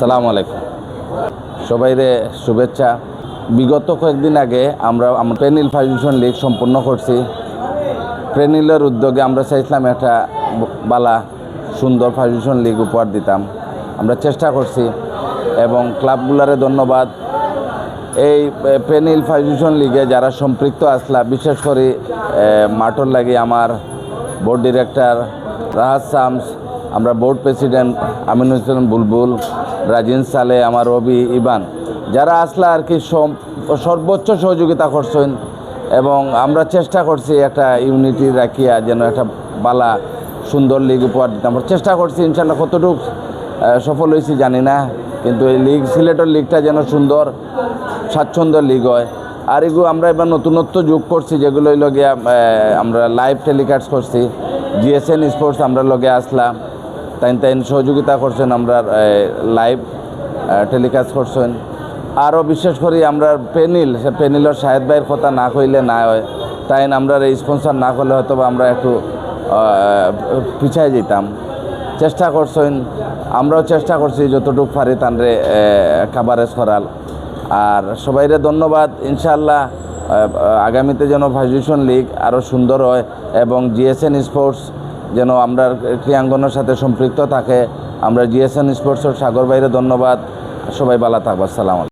আসসালামু আলাইকুম সবাইরে শুভেচ্ছা। বিগত কয়েকদিন আগে আমরা পেনিল ফাউন্ডেশন লিগ সম্পন্ন করছি। পেনিলের উদ্যোগে আমরা চাইছিলাম একটা বালা সুন্দর ফাউন্ডেশন লিগ উপহার দিতাম। আমরা চেষ্টা করছি এবং ক্লাবগুলারে ধন্যবাদ। এই পেনিল ফাউন্ডেশন লিগে যারা সম্পৃক্ত আসলা, বিশেষ করে মাঠর লাগে আমার বোর্ড ডিরেক্টর রাহাত শামস, আমরা বোর্ড প্রেসিডেন্ট আমিনুল ইসলাম বুলবুল, রাজিন সালে, আমার রবি ইবান, যারা আসলা আর কি সর্বোচ্চ সহযোগিতা করছেন এবং আমরা চেষ্টা করছি একটা ইউনিটি রাখিয়া যেন একটা বালা সুন্দর লিগ উপহার দিতে আমরা চেষ্টা করছি। ইনশাল্লাহ কতটুকু সফল হয়েছি জানি না, কিন্তু এই লিগ সিলেটের লিগটা যেন সুন্দর স্বাচ্ছন্দ্য লিগ হয়। আর এগুলো আমরা এবার নতুনত্ব যোগ করছি, যেগুলো লগে আমরা লাইভ টেলিকাস্ট করছি। জিএসএন স্পোর্টস আমরা লগে আসলাম, তাই সহযোগিতা করছেন, আমরা লাইভ টেলিকাস্ট করছেন। আরও বিশেষ করে আমরা পেনিলের শাহেদ ভাইয়ের কথা না কইলে না হয়, তাই আমরা এই স্পন্সর না করলে হয়তো আমরা একটু পিছায় যেতাম। চেষ্টা করছেন, আমরাও চেষ্টা করছি যতটুকু পারি তানরে কাভারেজ করার। আর সবাইরে ধন্যবাদ। ইনশাআল্লাহ আগামীতে যেন ফাউন্ডেশন লিগ আরও সুন্দর হয় এবং জিএসএন স্পোর্টস যেন আমরা ক্রীড়াঙ্গনের সাথে সম্পৃক্ত থাকে। আমরা জিএসএন স্পোর্টসের সাগর ভাইরে ধন্যবাদ। সবাই ভালো থাকবো। আসসালামু আলাইকুম।